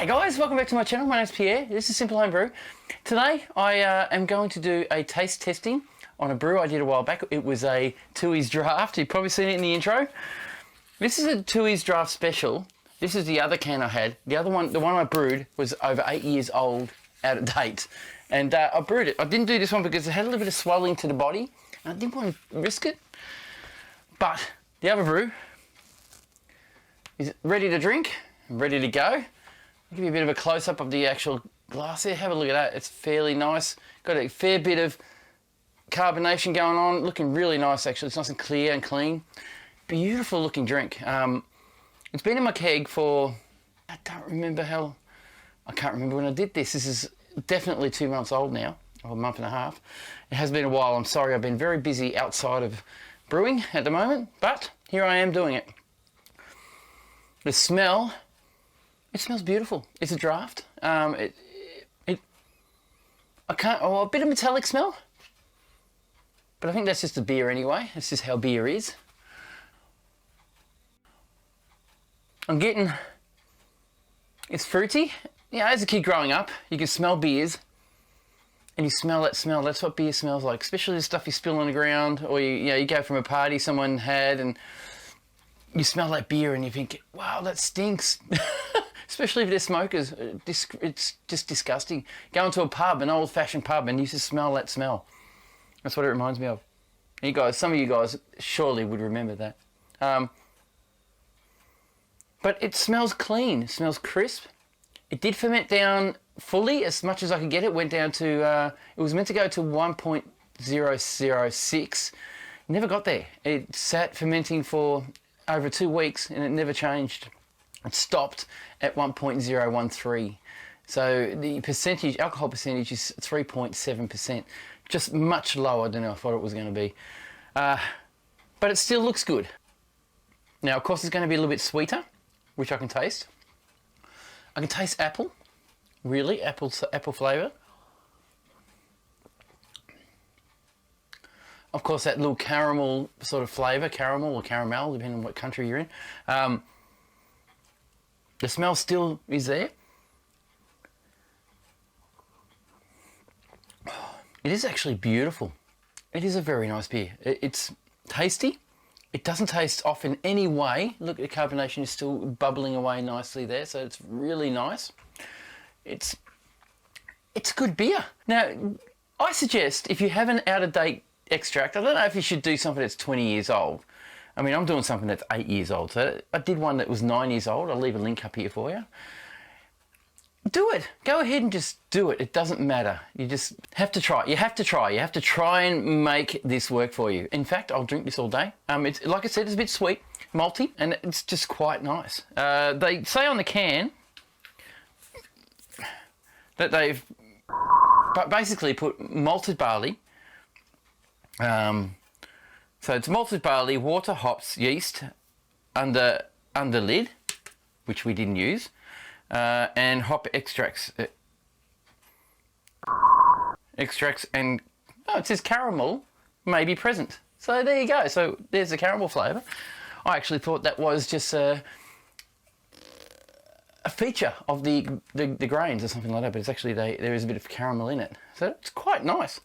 G'day guys, welcome back to my channel. My name's Pierre. This is Simple Home Brew. Today I am going to do a taste testing on a brew I did a while back. It was a Toohey's draft. You've probably seen it in the intro. This is a Toohey's draft special. This is the other can I had. The other one, the one I brewed, was over 8 years old, out of date. And I brewed it. I didn't do this one because it had a little bit of swelling to the body. I didn't want to risk it. But the other brew is ready to drink, ready to go. I'll give you a bit of a close-up of the actual glass there. Have a look at that. It's fairly nice. Got a fair bit of carbonation going on. Looking really nice, actually. It's nice and clear and clean. Beautiful looking drink. It's been in my keg for, I can't remember when I did this. This is definitely 2 months old now, or a month and a half. It has been a while. I'm sorry, I've been very busy outside of brewing at the moment, but here I am doing it. The smell, it smells beautiful. It's a draft. A bit of metallic smell, but I think that's just the beer anyway. That's just how beer is. I'm getting, it's fruity. Yeah, as a kid growing up, you can smell beers, and you smell that smell. That's what beer smells like, especially the stuff you spill on the ground, or you go from a party someone had, and you smell that beer, and you think, wow, that stinks. Especially if they're smokers, it's just disgusting. Going to a pub, an old-fashioned pub, and you just smell that smell. That's what it reminds me of. And you guys, some of you guys surely would remember that. But it smells clean. It smells crisp. It did ferment down fully as much as I could get it. Went down to, it was meant to go to 1.006. Never got there. It sat fermenting for over 2 weeks and it never changed. It stopped at 1.013. So the percentage, alcohol percentage is 3.7%. Just much lower than I thought it was going to be. But it still looks good. Now, of course, it's going to be a little bit sweeter, which I can taste. I can taste apple, really, apple flavour. Of course, that little caramel sort of flavour, caramel or caramel, depending on what country you're in. The smell still is there. It is actually beautiful. It is a very nice beer. It's tasty. It doesn't taste off in any way. Look, the carbonation is still bubbling away nicely there, so it's really nice. It's good beer. Now, I suggest if you have an out-of-date extract, I don't know if you should do something that's 20 years old. I mean, I'm doing something that's 8 years old. So I did one that was 9 years old. I'll leave a link up here for you. Do it. Go ahead and just do it. It doesn't matter. You just have to try. You have to try. You have to try and make this work for you. In fact, I'll drink this all day. It's, like I said, it's a bit sweet, malty, and it's just quite nice. They say on the can that they've basically put malted barley. So it's malted barley, water, hops, yeast under lid, which we didn't use, and hop extracts. And it says caramel may be present. So there you go. So there's the caramel flavour. I actually thought that was just a feature of the grains or something like that, but it's actually there is a bit of caramel in it. So it's quite nice.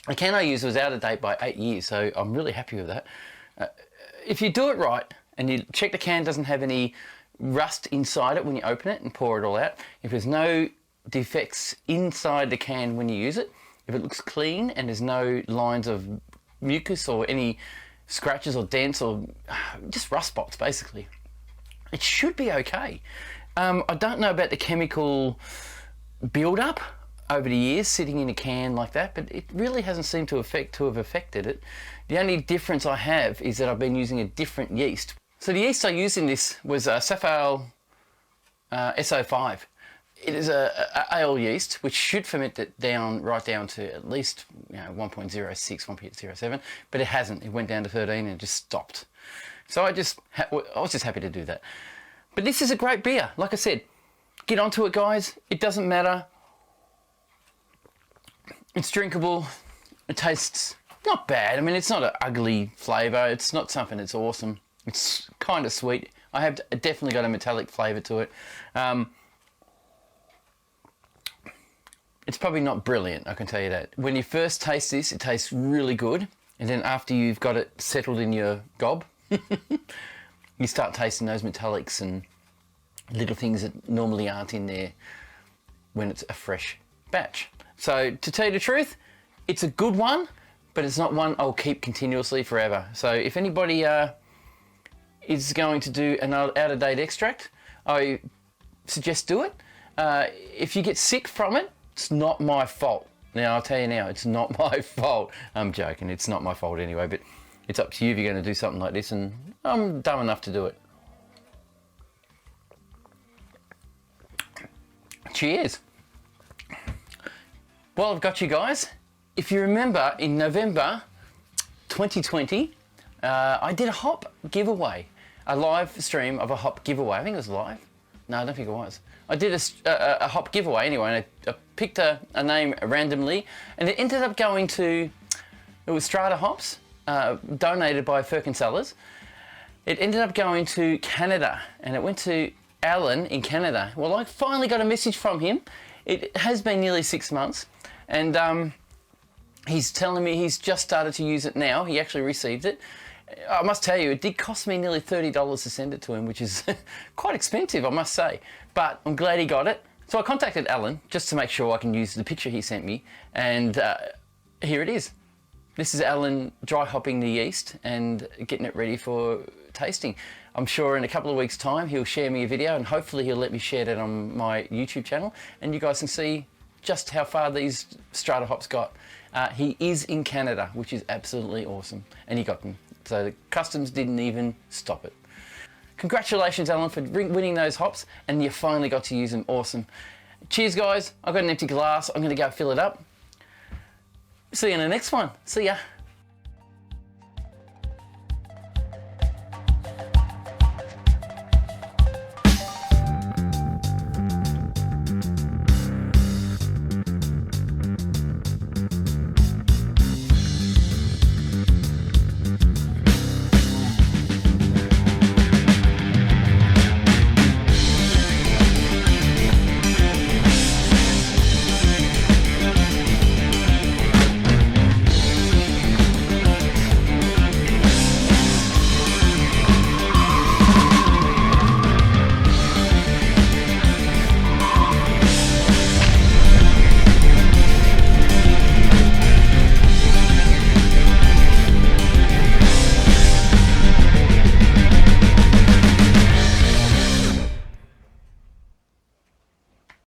The can I used was out of date by 8 years, so I'm really happy with that. If you do it right and you check the can doesn't have any rust inside it when you open it and pour it all out, if there's no defects inside the can when you use it, if it looks clean and there's no lines of mucus or any scratches or dents or just rust spots basically, it should be okay. I don't know about the chemical build-up over the years sitting in a can like that, but it really hasn't seemed to have affected it. The only difference I have is that I've been using a different yeast. So the yeast I used in this was Safale SO5. It is a ale yeast which should ferment it right down to at least 1.06, 1.07, but it hasn't. It went down to 13 and just stopped. So I was just happy to do that. But this is a great beer. Like I said, get onto it, guys. It doesn't matter. It's drinkable. It tastes not bad. I mean, it's not an ugly flavour. It's not something that's awesome. It's kind of sweet. I have definitely got a metallic flavour to it. It's probably not brilliant, I can tell you that. When you first taste this, it tastes really good. And then after you've got it settled in your gob, you start tasting those metallics and little things that normally aren't in there when it's a fresh batch. So to tell you the truth, it's a good one, but it's not one I'll keep continuously forever. So if anybody is going to do an out-of-date extract, I suggest do it. If you get sick from it, it's not my fault. Now, I'll tell you now, it's not my fault. I'm joking, it's not my fault anyway, but it's up to you if you're going to do something like this, and I'm dumb enough to do it. Cheers. Well, I've got you guys. If you remember, in November 2020, I did a hop giveaway, a live stream of a hop giveaway. I think it was live. No, I don't think it was. I did a hop giveaway anyway, and I picked a name randomly, and it ended up going to, it was Strada Hops, donated by Firkin Sellers. It ended up going to Canada, and it went to Alan in Canada. Well, I finally got a message from him. It has been nearly 6 months, and he's telling me he's just started to use it now. He actually received it. I must tell you, it did cost me nearly $30 to send it to him, which is quite expensive, I must say. But I'm glad he got it. So I contacted Alan just to make sure I can use the picture he sent me. And here it is. This is Alan dry hopping the yeast and getting it ready for tasting. I'm sure in a couple of weeks' time he'll share me a video, and hopefully he'll let me share that on my YouTube channel, and you guys can see just how far these Strata hops got. He is in Canada, which is absolutely awesome, and he got them. So the customs didn't even stop it. Congratulations, Alan, for winning those hops, and you finally got to use them. Awesome. Cheers, guys. I've got an empty glass. I'm going to go fill it up. See you in the next one. See ya.